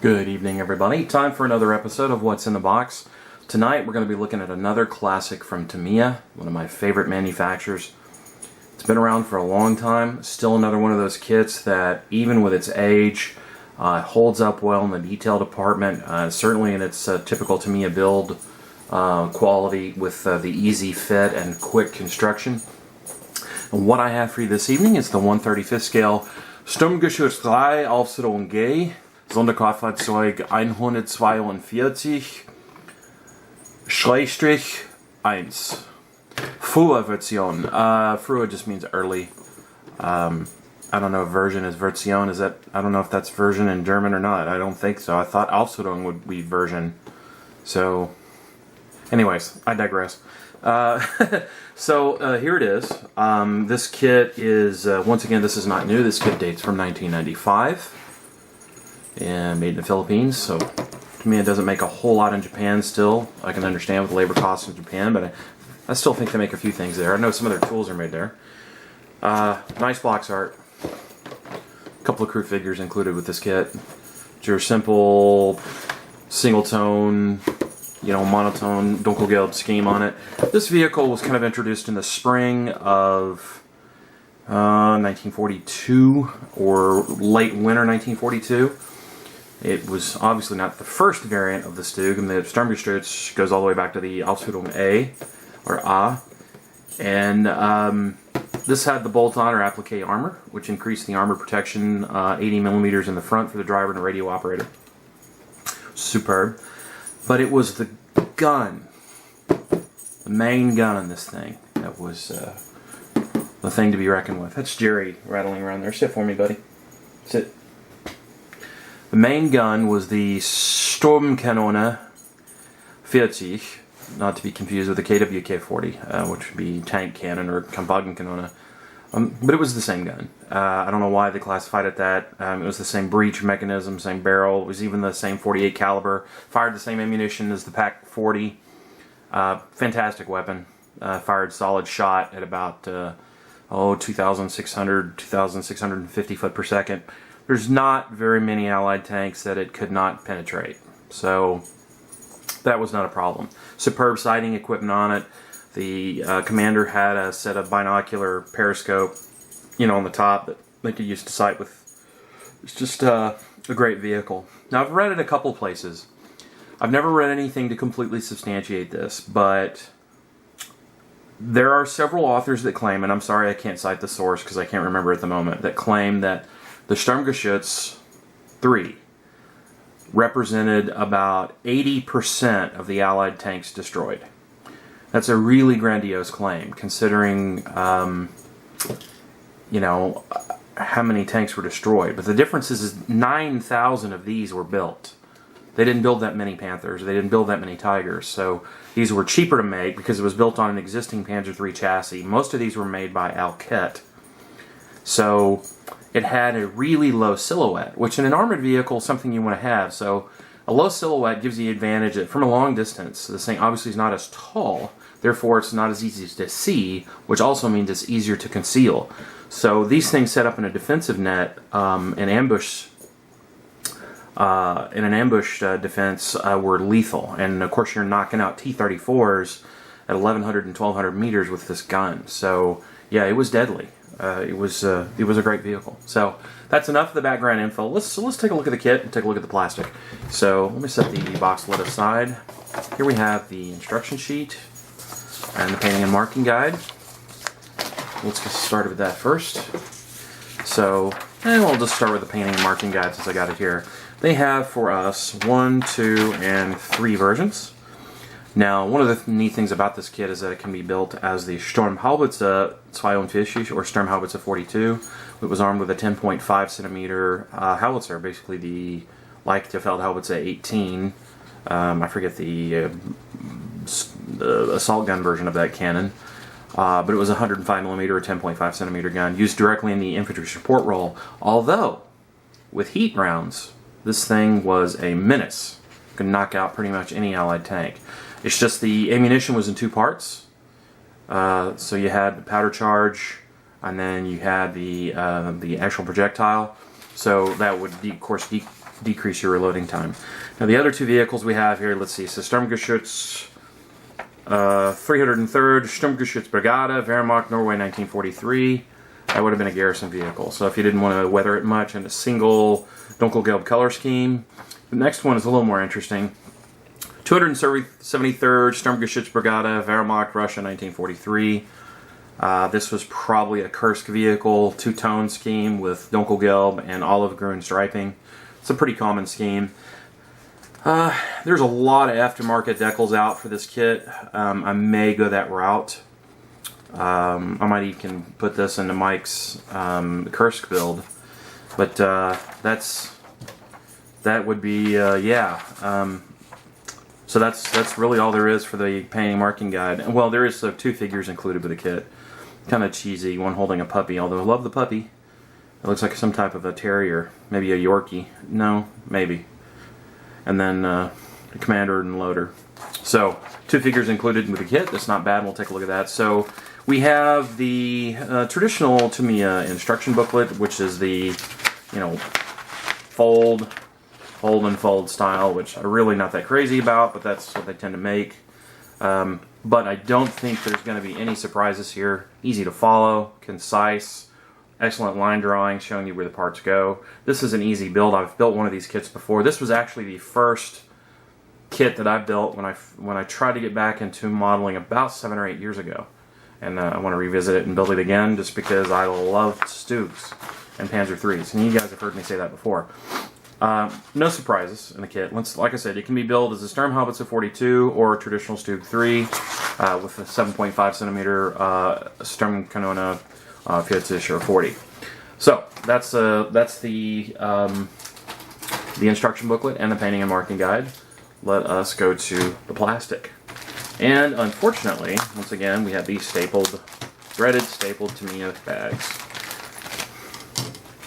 Good evening, everybody. Time for another episode of What's in the Box. Tonight we're going to be looking at another classic from Tamiya, one of my favorite manufacturers. It's been around for a long time. Still another one of those kits that, even with its age, holds up well in the detail department. Certainly in its typical Tamiya build quality with the easy fit and quick construction. And what I have for you this evening is the 1/35th scale Sturmgeschutz 3 Ausf G. Sonderkraftfahrzeug 142/1. Fruhe Version. Fruhe just means early. I don't know if version is Version. Is that? I don't know if that's version in German or not. I don't think so. I thought Ausf would be version. So, anyways, I digress. So here it is. This kit is once again. This is not new. This kit dates from 1995. And made in the Philippines, so to me it doesn't make a whole lot in Japan still. I can understand with labor costs in Japan, but I still think they make a few things there. I know some of their tools are made there. Nice box art. A couple of crew figures included with this kit. It's your simple single tone, monotone dunkelgelb scheme on it. This vehicle was kind of introduced in the spring of 1942 or late winter 1942. It was obviously not the first variant of the Stug, and the Sturmgeschutz goes all the way back to the Ausf A, or A. And this had the bolt-on or applique armor, which increased the armor protection 80 millimeters in the front for the driver and the radio operator. Superb. But it was the gun, the main gun on this thing, that was the thing to be reckoned with. That's Jerry rattling around there. Sit for me, buddy. Sit. The main gun was the Sturmgeschutz 40, not to be confused with the KWK-40, which would be tank cannon or Kampfwagenkanone. But it was the same gun. I don't know why they classified it that. It was the same breech mechanism, same barrel. It was even the same 48 caliber. Fired the same ammunition as the Pak 40. Fantastic weapon. Fired solid shot at about 2,650 foot per second. There's not very many Allied tanks that it could not penetrate, so that was not a problem. Superb sighting equipment on it. The commander had a set of binocular periscope, on the top that they could use to sight with. It's just a great vehicle. Now, I've read it a couple places. I've never read anything to completely substantiate this, but there are several authors that claim, and I'm sorry I can't cite the source because I can't remember at the moment, that claim that the Sturmgeschutz III represented about 80% of the Allied tanks destroyed. That's a really grandiose claim, considering, how many tanks were destroyed. But the difference is 9,000 of these were built. They didn't build that many Panthers. They didn't build that many Tigers. So these were cheaper to make because it was built on an existing Panzer III chassis. Most of these were made by Alket. So it had a really low silhouette, which in an armored vehicle is something you want to have. So a low silhouette gives you the advantage that from a long distance, this thing obviously is not as tall, therefore it's not as easy to see, which also means it's easier to conceal. So these things set up in a defensive net, an ambush defense were lethal. And of course you're knocking out T-34s at 1,100 and 1,200 meters with this gun. So yeah, it was deadly. It was a great vehicle. So that's enough of the background info. Let's take a look at the kit and take a look at the plastic. So let me set the box lid aside. Here we have the instruction sheet and the painting and marking guide. Let's get started with that first. So, we'll just start with the painting and marking guide since I got it here. They have for us 1, 2, and 3 versions. Now, one of the neat things about this kit is that it can be built as the Sturmhaubitze 42 or Sturmhaubitze 42. It was armed with a 10.5 centimeter howitzer, basically the Leichte Feldhaubitze 18. I forget the assault gun version of that cannon. But it was a 105 millimeter or 10.5 centimeter gun used directly in the infantry support role. Although, with heat rounds, this thing was a menace. Could knock out pretty much any Allied tank. It's just the ammunition was in 2 parts. So you had the powder charge, and then you had the actual projectile. So that would, of course, decrease your reloading time. Now the other two vehicles we have here, let's see, so Sturmgeschutz 303rd Sturmgeschutz Brigade, Wehrmacht, Norway, 1943. That would have been a garrison vehicle. So if you didn't want to weather it much in a single Dunkelgelb color scheme. The next one is a little more interesting. 273rd Sturmgeschutz Brigade, Wehrmacht, Russia, 1943. This was probably a Kursk vehicle, two-tone scheme with Dunkelgelb and olive green striping. It's a pretty common scheme. There's a lot of aftermarket decals out for this kit. I may go that route. I might even put this into Mike's Kursk build. But that would be, yeah. So that's really all there is for the painting marking guide. Well, there is two figures included with the kit. Kind of cheesy, one holding a puppy, although I love the puppy. It looks like some type of a terrier, maybe a Yorkie. No, maybe. And then the commander and loader. So, two figures included with the kit. That's not bad. We'll take a look at that. So, we have the traditional Tamiya instruction booklet, which is the, you know, fold and fold style, which I'm really not that crazy about, but that's what they tend to make. But I don't think there's going to be any surprises here. Easy to follow, concise, excellent line drawing showing you where the parts go. This is an easy build. I've built one of these kits before. This was actually the first kit that I built when I tried to get back into modeling about 7 or 8 years ago. And I want to revisit it and build it again just because I loved Stugs and Panzer IIIs. And you guys have heard me say that before. No surprises in the kit. Like I said, it can be built as a Sturmhaubitze 42 or a traditional Stug III with a 7.5 centimeter Sturmkanone 40 or 40. So that's the instruction booklet and the painting and marking guide. Let us go to the plastic. And unfortunately, once again, we have these threaded stapled Tamiya bags.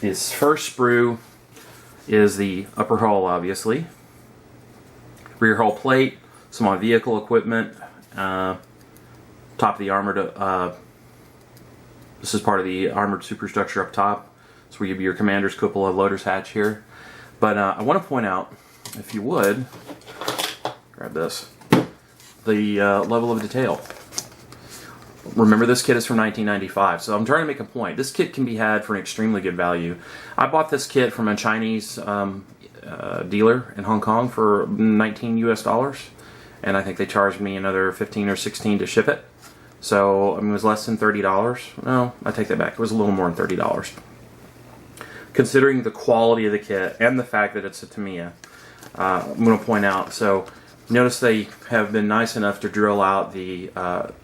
This first sprue is the upper hull, obviously. Rear hull plate, some on vehicle equipment, top of the armored, this is part of the armored superstructure up top. It's where you have your commander's cupola, loader's hatch here. But I want to point out, if you would, grab this, the level of detail. Remember, this kit is from 1995, so I'm trying to make a point. This kit can be had for an extremely good value. I bought this kit from a Chinese dealer in Hong Kong for $19 US, and I think they charged me another $15 or $16 to ship it. So, I mean, it was less than $30. No, I take that back. It was a little more than $30. Considering the quality of the kit and the fact that it's a Tamiya, I'm going to point out, so notice they have been nice enough to drill out the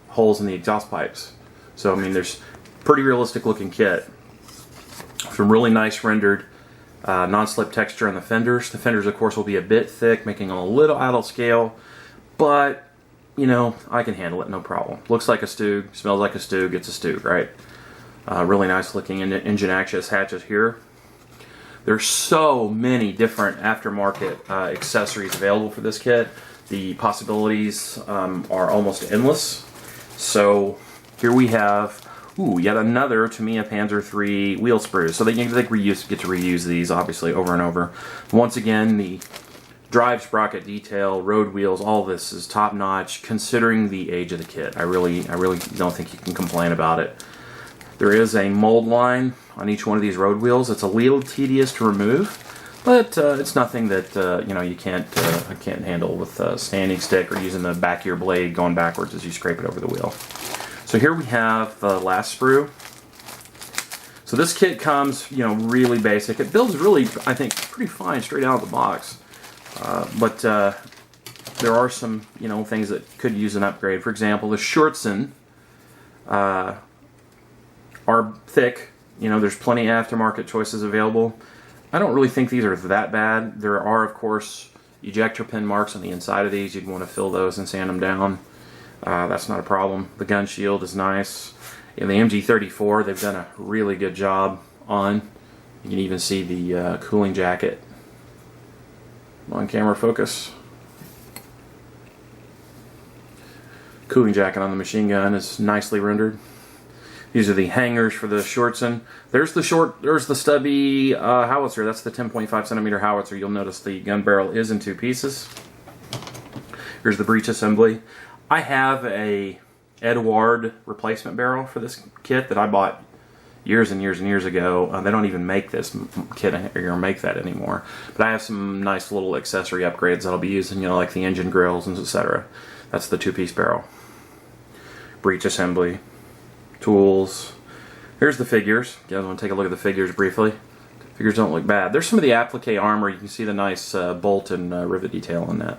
holes in the exhaust pipes. So, I mean, there's pretty realistic looking kit. Some really nice rendered non-slip texture on the fenders. The fenders, of course, will be a bit thick, making them a little out of scale, but, you know, I can handle it, no problem. Looks like a Stug, smells like a Stug, it's a Stug, right? Really nice looking engine access hatches here. There's so many different aftermarket accessories available for this kit. The possibilities are almost endless. So here we have, yet another Tamiya Panzer III wheel sprues. So they get to reuse these, obviously, over and over. Once again, the drive sprocket detail, road wheels, all this is top notch considering the age of the kit. I really don't think you can complain about it. There is a mold line on each one of these road wheels. It's a little tedious to remove, but it's nothing that you know, you can't handle with a standing stick or using the back of your blade going backwards as you scrape it over the wheel. So here we have the last sprue. So this kit comes, you know, really basic. It builds really, I think, pretty fine straight out of the box. But there are some, you know, things that could use an upgrade. For example, the Schurzen are thick. You know, there's plenty of aftermarket choices available. I don't really think these are that bad. There are, of course, ejector pin marks on the inside of these. You'd want to fill those and sand them down. That's not a problem. The gun shield is nice. In the MG34, they've done a really good job on. You can even see the cooling jacket. On camera focus. Cooling jacket on the machine gun is nicely rendered. These are the hangers for the Schurzen. There's the stubby howitzer. That's the 10.5 centimeter howitzer. You'll notice the gun barrel is in two pieces. Here's the breech assembly. I have a Eduard replacement barrel for this kit that I bought years and years and years ago. They don't even make this kit or make that anymore. But I have some nice little accessory upgrades that I'll be using, you know, like the engine grills and etc. That's the two-piece barrel. Breech assembly. Tools. Here's the figures. You guys want to take a look at the figures briefly? The figures don't look bad. There's some of the applique armor. You can see the nice bolt and rivet detail on that.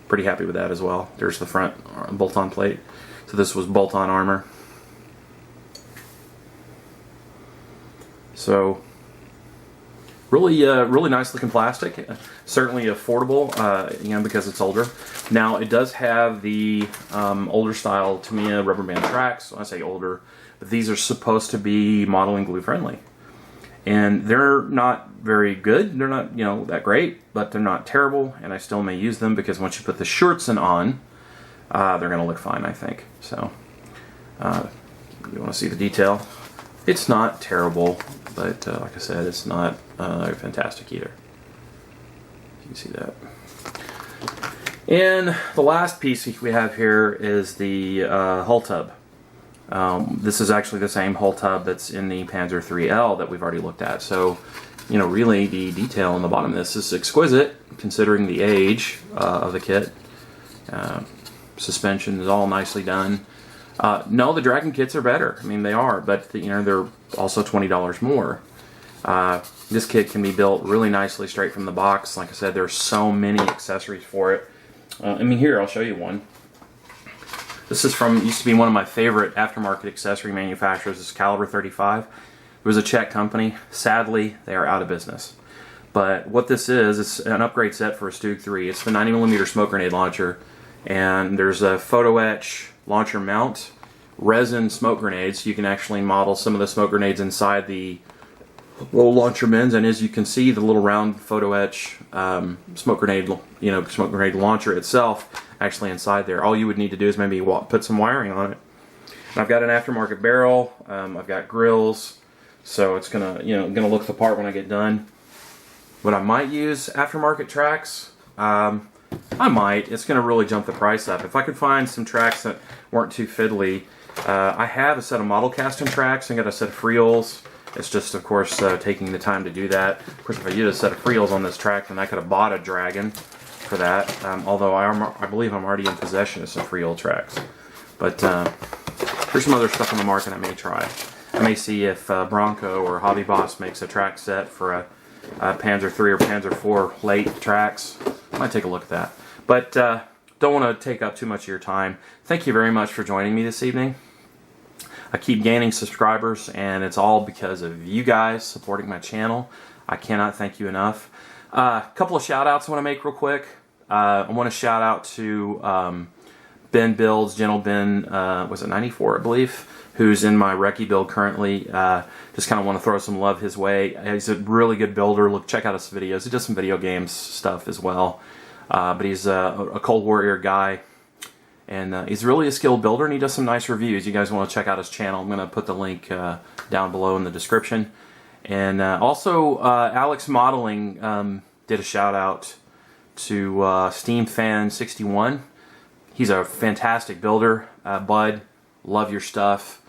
Pretty happy with that as well. There's the front bolt-on plate. So this was bolt-on armor. So really, really nice looking plastic. Certainly affordable, you know, because it's older. Now it does have the older style Tamiya rubber band tracks. When I say older, but these are supposed to be modeling glue friendly, and they're not very good. They're not, you know, that great, but they're not terrible, and I still may use them because once you put the Schurzen on, they're going to look fine, I think. So you want to see the detail? It's not terrible, but like I said, it's not fantastic either. You can see that. And the last piece we have here is the hull tub. This is actually the same hull tub that's in the Panzer IIIL that we've already looked at. So, you know, really the detail on the bottom of this is exquisite, considering the age of the kit. Suspension is all nicely done. No, the Dragon kits are better. I mean, they are, but you know, they're also $20 more. This kit can be built really nicely straight from the box. Like I said, there's so many accessories for it. I mean, here, I'll show you one. This is from, used to be one of my favorite aftermarket accessory manufacturers. This is Caliber 35. It was a Czech company. Sadly, they are out of business. But what this is, it's an upgrade set for a Stug III. It's the 90mm smoke grenade launcher. And there's a photo etch launcher mount, resin smoke grenades. You can actually model some of the smoke grenades inside the little launcher bins, and as you can see, the little round photo etch smoke grenade, you know, smoke grenade launcher itself actually inside there. All you would need to do is maybe put some wiring on it. And I've got an aftermarket barrel. I've got grills, so it's gonna, you know, gonna look the part when I get done. But I might use aftermarket tracks. I might. It's gonna really jump the price up. If I could find some tracks that weren't too fiddly. I have a set of model casting tracks and got a set of Fruhes. It's just, of course, taking the time to do that. Of course, if I used a set of Fruhes on this track, then I could have bought a Dragon for that. Although I believe I'm already in possession of some Fruhe tracks. But there's some other stuff on the market I may try. I may see if Bronco or Hobby Boss makes a track set for a Panzer III or Panzer IV late tracks. I might take a look at that. But don't want to take up too much of your time. Thank you very much for joining me this evening. I keep gaining subscribers, and it's all because of you guys supporting my channel. I cannot thank you enough. A couple of shout outs I want to make real quick. I want to shout out to Ben Builds, Gentle Ben, was it 94 I believe, who's in my Recce build currently. Just kind of want to throw some love his way. He's a really good builder. Look, check out his videos. He does some video games stuff as well. But he's a Cold War era guy. And he's really a skilled builder, and he does some nice reviews. You guys want to check out his channel. I'm going to put the link down below in the description. And also, Alex Modeling did a shout out to Steamfan 61. He's a fantastic builder. Bud, love your stuff.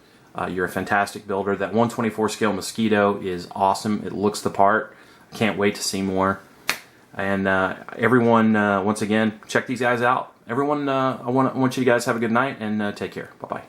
You're a fantastic builder. That 124 scale Mosquito is awesome. It looks the part. Can't wait to see more. And everyone, once again, check these guys out. Everyone, I want you guys to have a good night, and take care. Bye-bye.